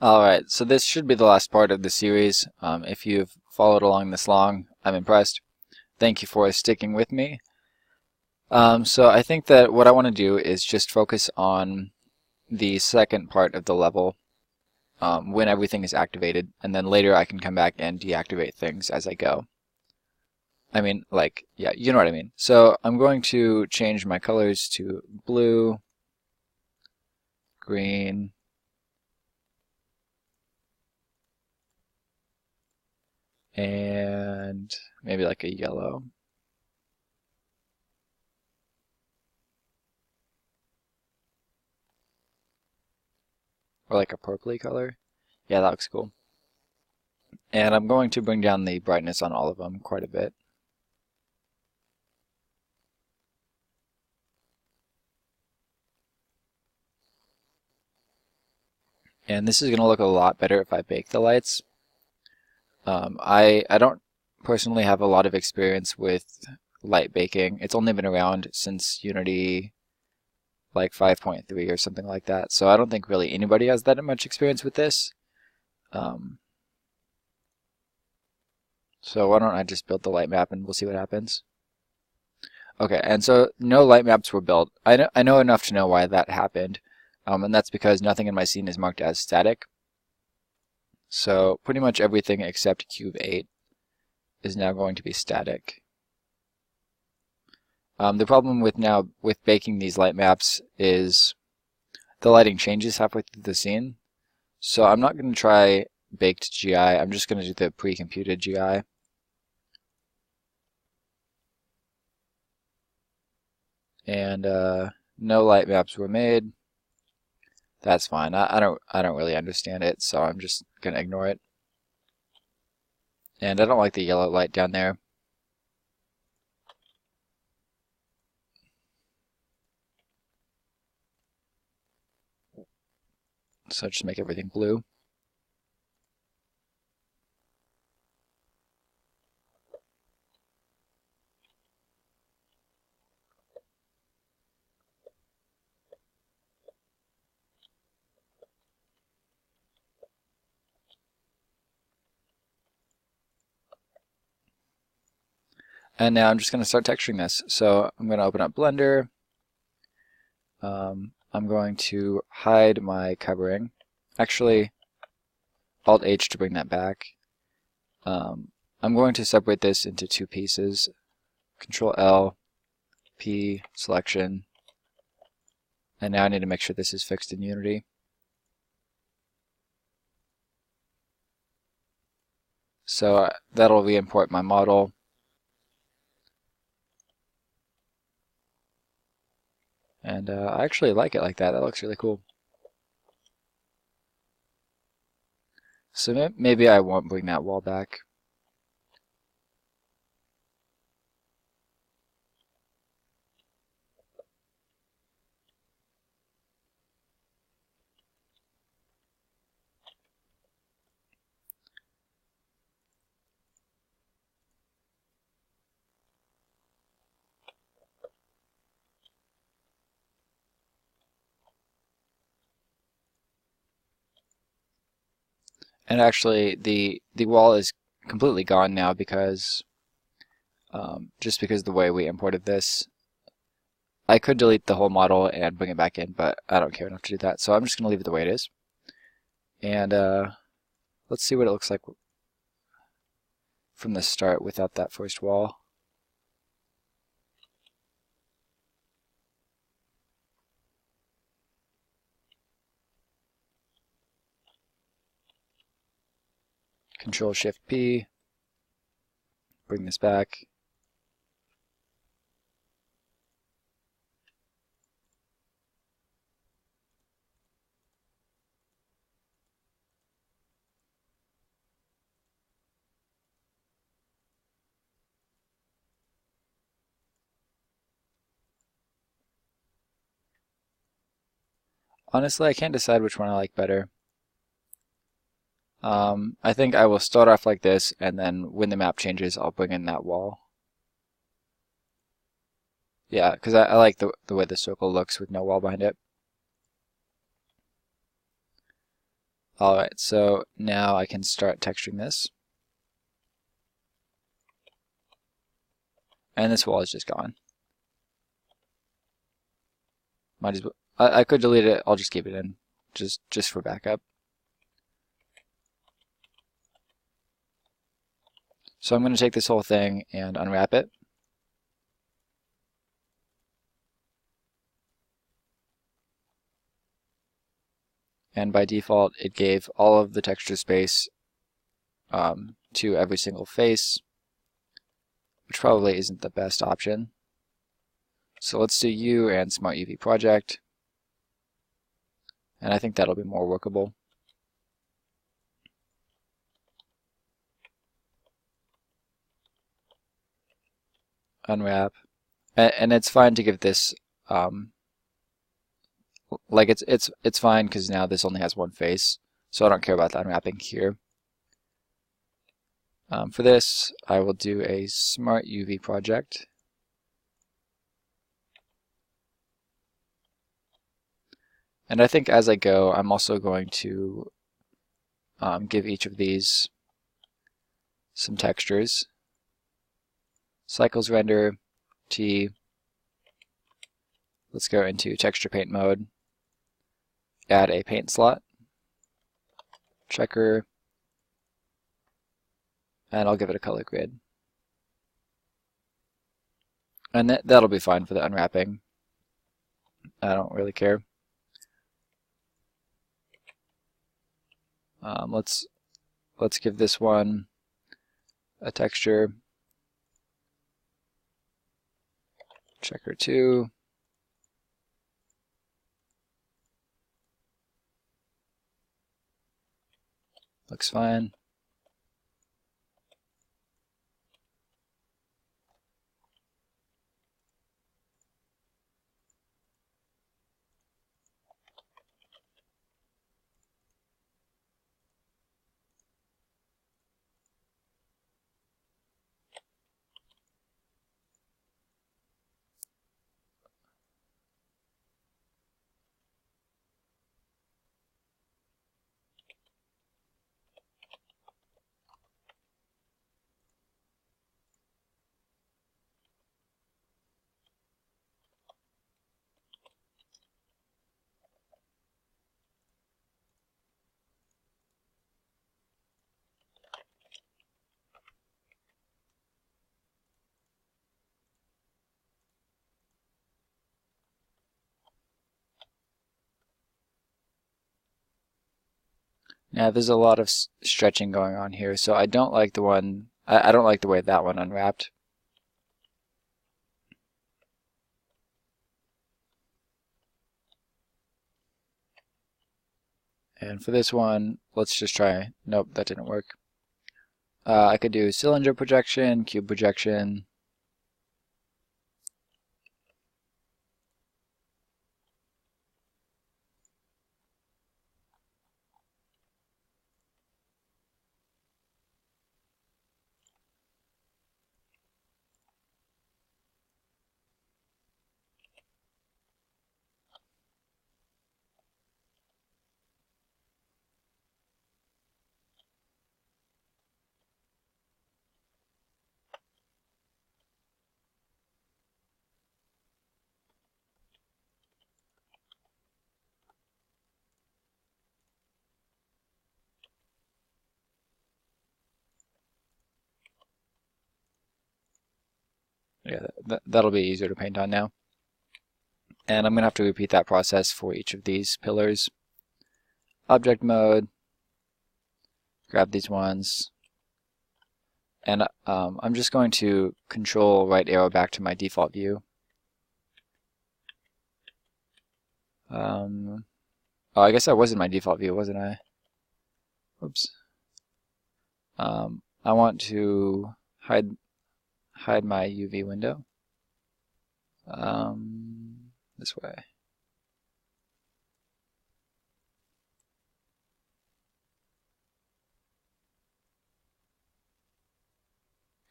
Alright, so this should be the last part of the series. If you've followed along this long, I'm impressed. Thank you for sticking with me. So I think that what I want to do is just focus on the second part of the level when everything is activated, and then later I can come back and deactivate things as I go. I mean, like, yeah, you know what I mean. So I'm going to change my colors to blue, green, and maybe like a yellow. Or like a purpley color. Yeah, that looks cool. And I'm going to bring down the brightness on all of them quite a bit. And this is going to look a lot better if I bake the lights. I don't personally have a lot of experience with light baking. It's only been around since Unity like 5.3 or something like that. So I don't think really anybody has that much experience with this. So why don't I just build the light map and we'll see what happens. Okay, and so no light maps were built. I know enough to know why that happened, and that's because nothing in my scene is marked as static. So pretty much everything except cube 8 is now going to be static. The problem with baking these light maps is the lighting changes halfway through the scene. So I'm not going to try baked GI. I'm just going to do the pre-computed GI. And no light maps were made. That's fine. I don't really understand it, so I'm just gonna ignore it. And I don't like the yellow light down there. So just make everything blue. And now I'm just going to start texturing this. So I'm going to open up Blender. I'm going to hide my covering. Actually, Alt-H to bring that back. I'm going to separate this into two pieces. Control-L, P, selection. And now I need to make sure this is fixed in Unity. So that'll re-import my model. And I actually like it like that. That looks really cool. So maybe I won't bring that wall back. And actually, the wall is completely gone now because just because of the way we imported this. I could delete the whole model and bring it back in, but I don't care enough to do that. So I'm just going to leave it the way it is. And let's see what it looks like from the start without that first wall. Control-Shift-P, bring this back. Honestly, I can't decide which one I like better. I think I will start off like this, and then when the map changes, I'll bring in that wall. Yeah, because I like the way the circle looks with no wall behind it. Alright, so now I can start texturing this. And this wall is just gone. Might as well. I could delete it. I'll just keep it in, just for backup. So I'm going to take this whole thing and unwrap it. And by default, it gave all of the texture space to every single face, which probably isn't the best option. So let's do U and Smart UV Project. And I think that'll be more workable. Unwrap. And it's fine to give this, like it's fine because now this only has one face. So I don't care about the unwrapping here. For this, I will do a Smart UV Project. And I think as I go, I'm also going to give each of these some textures. Cycles render, T. Let's go into texture paint mode. Add a paint slot, checker, and I'll give it a color grid. And that'll be fine for the unwrapping. I don't really care. Let's give this one a texture. Checker 2. Looks fine. Now there's a lot of stretching going on here, so I don't like the one. I don't like the way that one unwrapped. And for this one, let's just try. Nope, that didn't work. I could do cylinder projection, cube projection. Yeah, that'll be easier to paint on now. And I'm going to have to repeat that process for each of these pillars. Object mode, grab these ones, and I'm just going to control right arrow back to my default view. Oh, I guess I was in my default view, wasn't I? Oops. I want to hide my UV window. This way.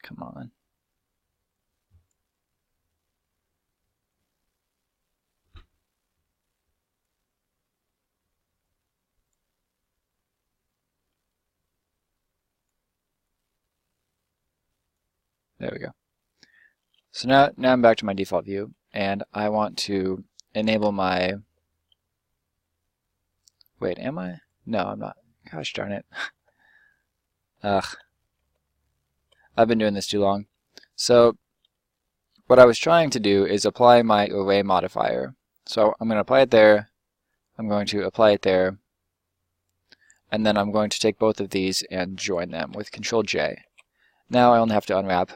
Come on. There we go. So now I'm back to my default view, and I want to enable my... Wait, am I? No, I'm not. Gosh darn it. Ugh. I've been doing this too long. So what I was trying to do is apply my array modifier. So I'm going to apply it there, I'm going to apply it there, and then I'm going to take both of these and join them with Control J. Now I only have to unwrap.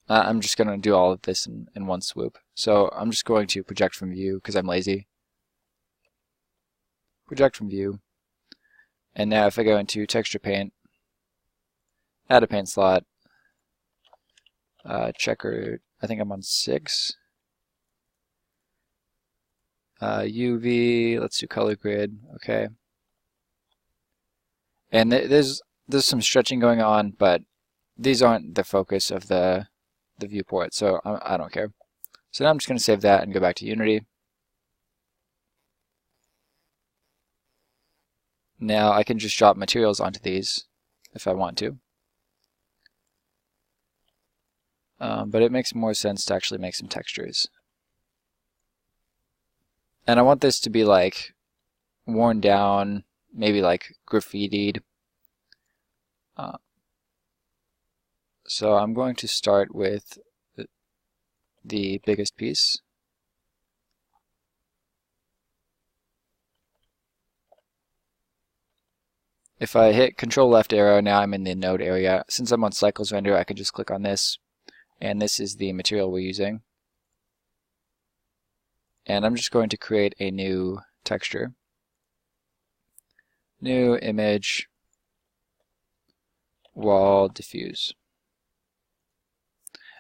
I'm just going to do all of this in one swoop. So I'm just going to project from view because I'm lazy. Project from view. And now if I go into texture paint, add a paint slot, checker, I think I'm on 6. UV, let's do color grid, okay. And there's some stretching going on, but these aren't the focus of the viewport, so I don't care. So now I'm just going to save that and go back to Unity. Now I can just drop materials onto these if I want to. But it makes more sense to actually make some textures. And I want this to be like worn down, maybe like graffitied. So I'm going to start with the biggest piece. If I hit Control left arrow, now I'm in the node area. Since I'm on Cycles Render, I can just click on this, and this is the material we're using. And I'm just going to create a new texture. New image, wall, diffuse.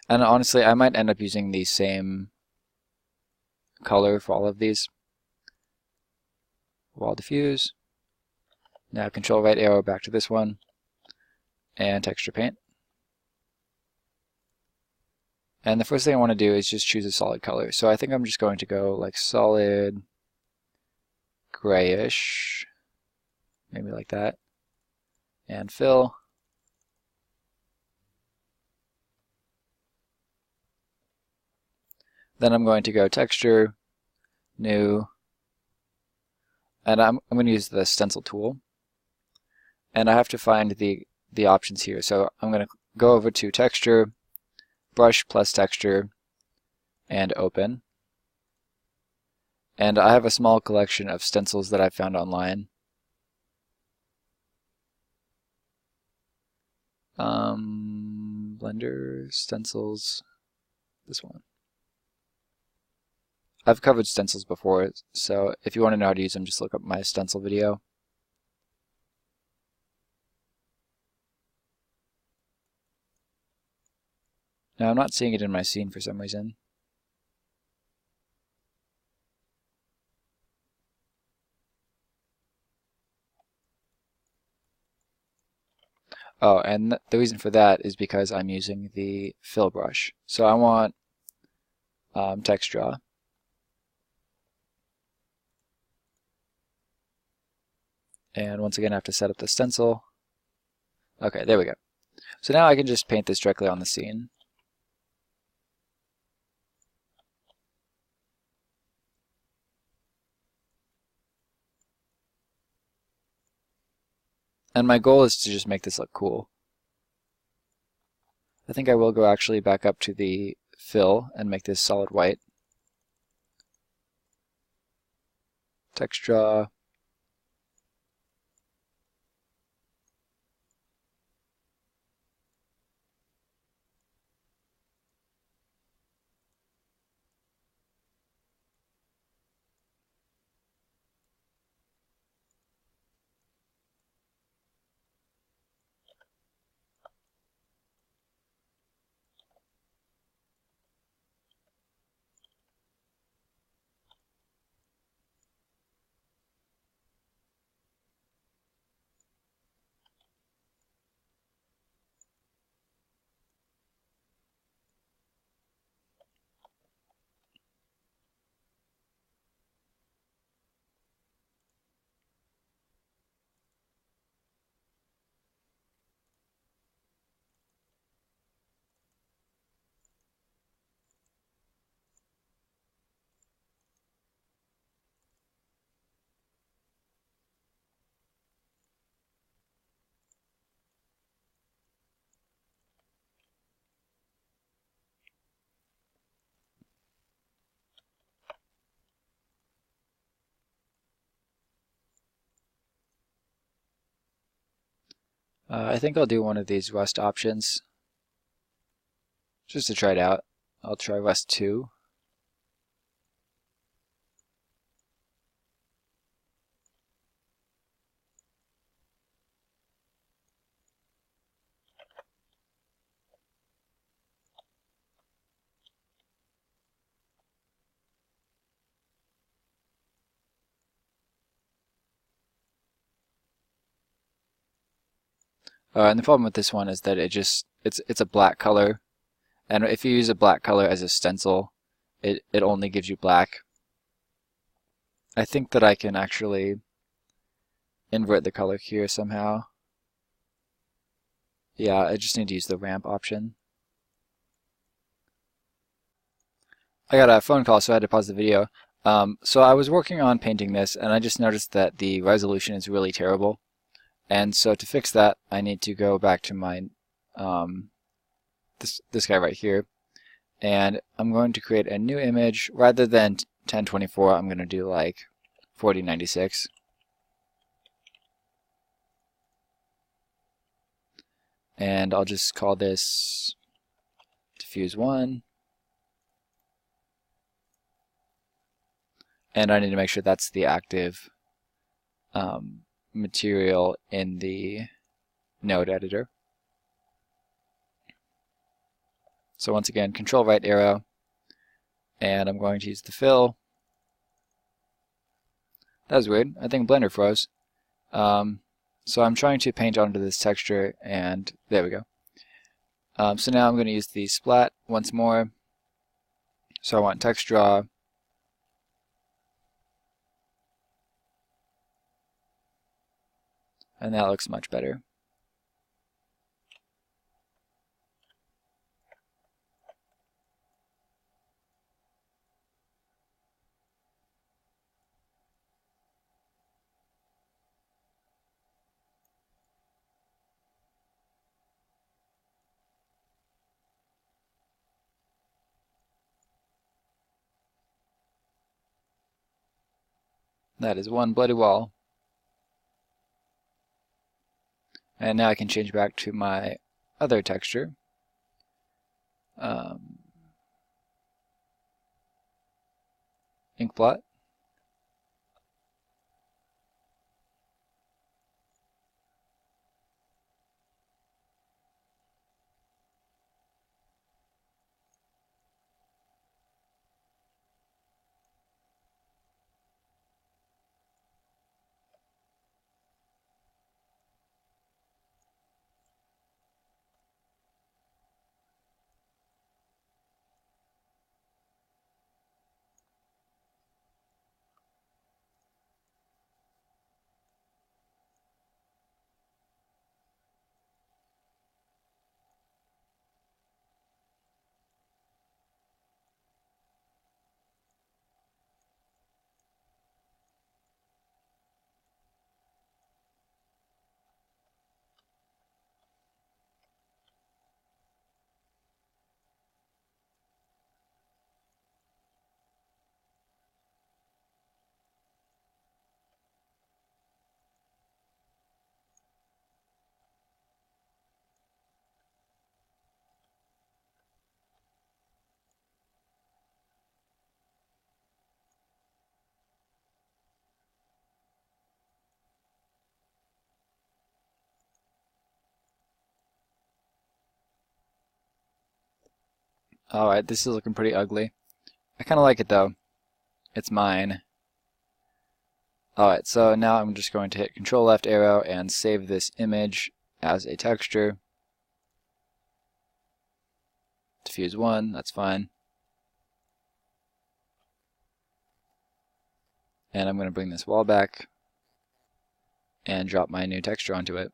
And honestly, I might end up using the same color for all of these. Wall, diffuse. Now Control right arrow back to this one, and texture paint. And the first thing I want to do is just choose a solid color. So I think I'm just going to go like solid grayish, maybe like that, and fill. Then I'm going to go texture, new, and I'm going to use the stencil tool. And I have to find the options here. So I'm going to go over to texture, brush plus texture, and open. And I have a small collection of stencils that I found online. Blender, stencils, this one. I've covered stencils before, so if you want to know how to use them, just look up my stencil video. Now I'm not seeing it in my scene for some reason. Oh, and the reason for that is because I'm using the fill brush. So I want text draw. And once again, I have to set up the stencil. Okay, there we go. So now I can just paint this directly on the scene. And my goal is to just make this look cool. I think I will go actually back up to the fill and make this solid white. Text draw. I think I'll do one of these rust options just to try it out. I'll try rust 2. And the problem with this one is that it's a black color, and if you use a black color as a stencil, it only gives you black. I think that I can actually invert the color here somehow. Yeah, I just need to use the ramp option. I got a phone call, so I had to pause the video. So I was working on painting this, and I just noticed that the resolution is really terrible. And so to fix that, I need to go back to my this guy right here, and I'm going to create a new image. Rather than 1024, I'm going to do like 4096. And I'll just call this diffuse 1. And I need to make sure that's the active material in the node editor. So once again, control right arrow, and I'm going to use the fill. That was weird. I think Blender froze. So I'm trying to paint onto this texture, and there we go. So now I'm going to use the splat once more. So I want text draw. And that looks much better. That is one bloody wall. And now I can change back to my other texture. Inkblot. Alright, this is looking pretty ugly. I kind of like it though. It's mine. Alright, so now I'm just going to hit Control left arrow and save this image as a texture. Diffuse 1, that's fine. And I'm going to bring this wall back and drop my new texture onto it.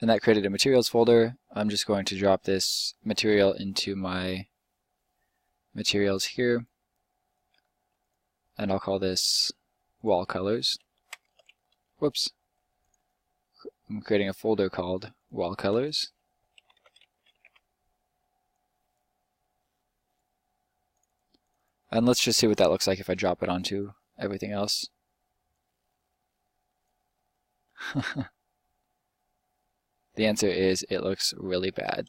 And that created a materials folder. I'm just going to drop this material into my materials here. And I'll call this wall colors. Whoops. I'm creating a folder called wall colors. And let's just see what that looks like if I drop it onto everything else. The answer is it looks really bad.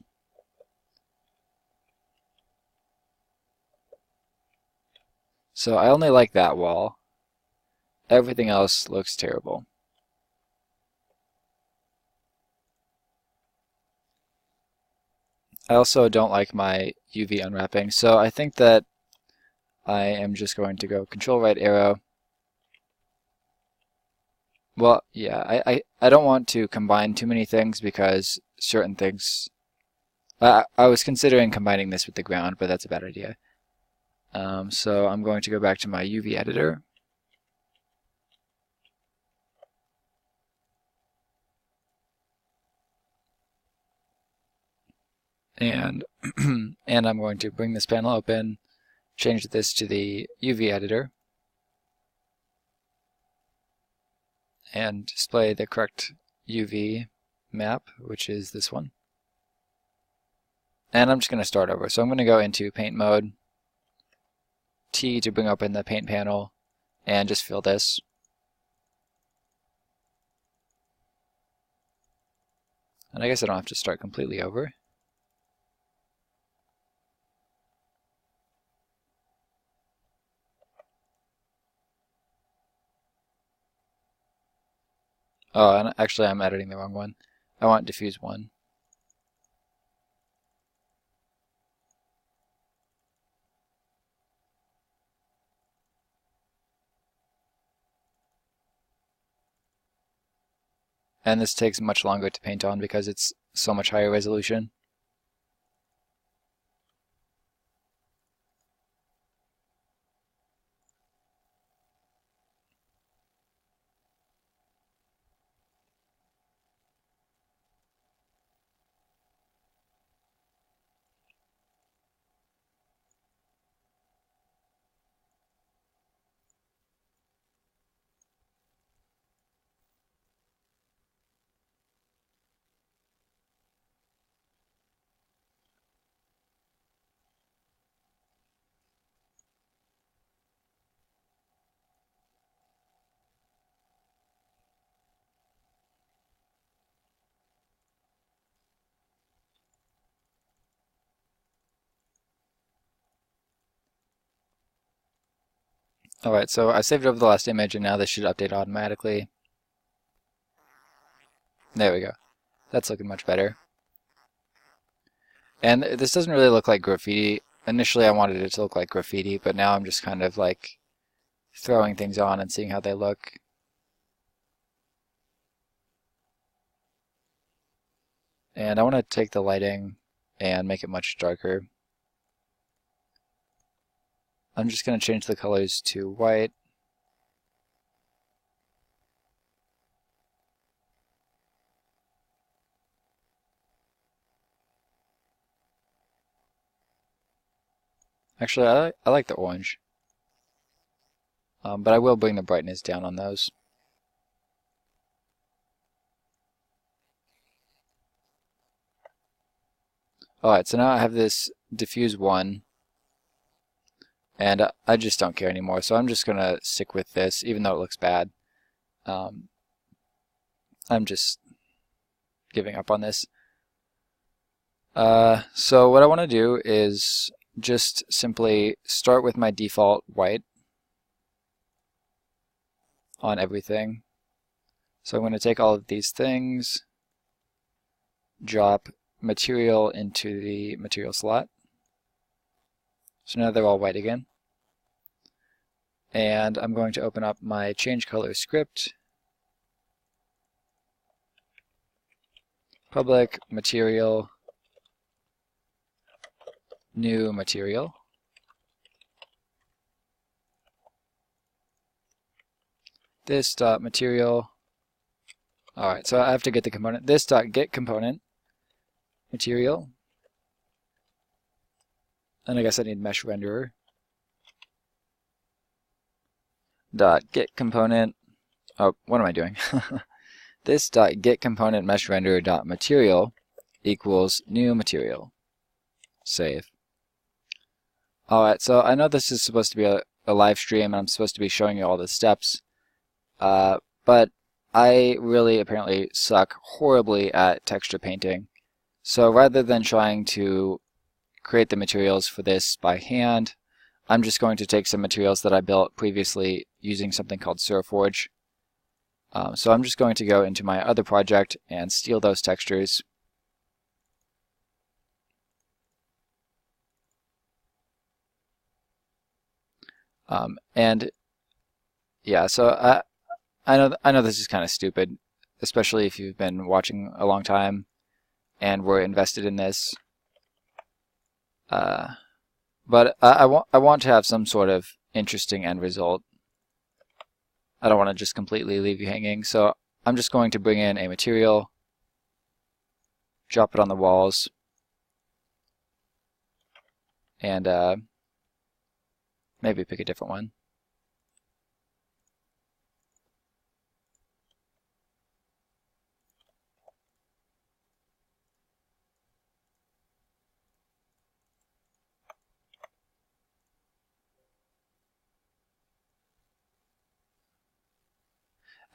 So I only like that wall. Everything else looks terrible. I also don't like my UV unwrapping, so I think that I am just going to go Control right arrow. Well, yeah, I don't want to combine too many things because certain things... I was considering combining this with the ground, but that's a bad idea. So I'm going to go back to my UV editor. And, and I'm going to bring this panel open, change this to the UV editor, and display the correct UV map, which is this one. And I'm just going to start over. So I'm going to go into paint mode, T to bring open the paint panel, and just fill this. And I guess I don't have to start completely over. Oh, and actually I'm editing the wrong one. I want diffuse 1. And this takes much longer to paint on because it's so much higher resolution. Alright, so I saved over the last image and now this should update automatically. There we go. That's looking much better. And this doesn't really look like graffiti. Initially I wanted it to look like graffiti, but now I'm just kind of like throwing things on and seeing how they look. And I want to take the lighting and make it much darker. I'm just going to change the colors to white. Actually, I like the orange. But I will bring the brightness down on those. Alright, so now I have this diffuse 1. And I just don't care anymore, so I'm just going to stick with this, even though it looks bad. I'm just giving up on this. So what I want to do is just simply start with my default white on everything. So I'm going to take all of these things, drop material into the material slot. So now they're all white again. And I'm going to open up my change color script. Public material, new material. This dot material. Alright, so I have to get the component. This dot get component material. And I guess I need mesh renderer. Dot get component. Oh, what am I doing? This dot get component mesh renderer dot material equals new material. Save. Alright, so I know this is supposed to be a a live stream and I'm supposed to be showing you all the steps, but I really apparently suck horribly at texture painting. So rather than trying to create the materials for this by hand, I'm just going to take some materials that I built previously using something called SuraForge. So I'm just going to go into my other project and steal those textures. And yeah, so I know this is kind of stupid, especially if you've been watching a long time and were invested in this. But I want to have some sort of interesting end result. I don't want to just completely leave you hanging, so I'm just going to bring in a material, drop it on the walls, and maybe pick a different one.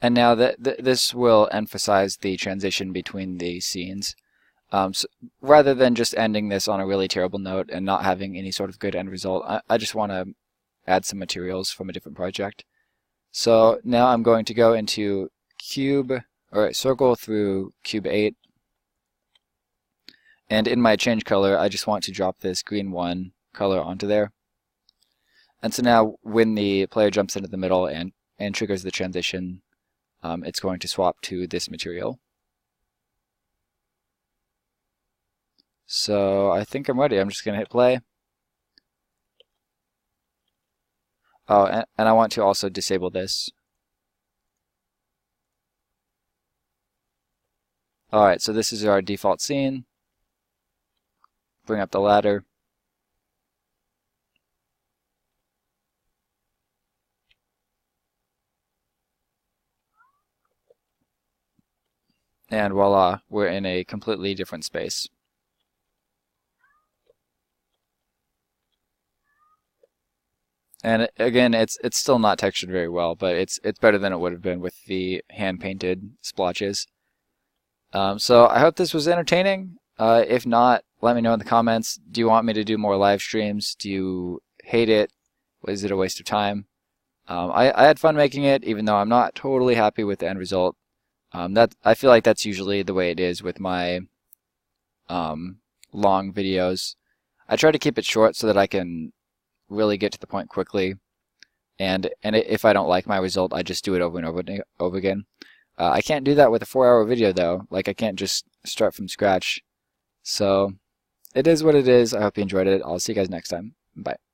And now this will emphasize the transition between the scenes. So rather than just ending this on a really terrible note and not having any sort of good end result, I just want to add some materials from a different project. So now I'm going to go into circle through cube 8. And in my change color, I just want to drop this green 1 color onto there. And so now when the player jumps into the middle and triggers the transition, it's going to swap to this material. So I think I'm ready. I'm just going to hit play. Oh, and I want to also disable this. Alright, so this is our default scene. Bring up the ladder. And voila, we're in a completely different space. And again, it's still not textured very well, but it's better than it would have been with the hand-painted splotches. So I hope this was entertaining. If not, let me know in the comments. Do you want me to do more live streams? Do you hate it? Was it a waste of time? I had fun making it, even though I'm not totally happy with the end result. I feel like that's usually the way it is with my long videos. I try to keep it short so that I can really get to the point quickly, and if I don't like my result, I just do it over and over again. I can't do that with a 4-hour video though. Like, I can't just start from scratch. So it is what it is. I hope you enjoyed it. I'll see you guys next time. Bye.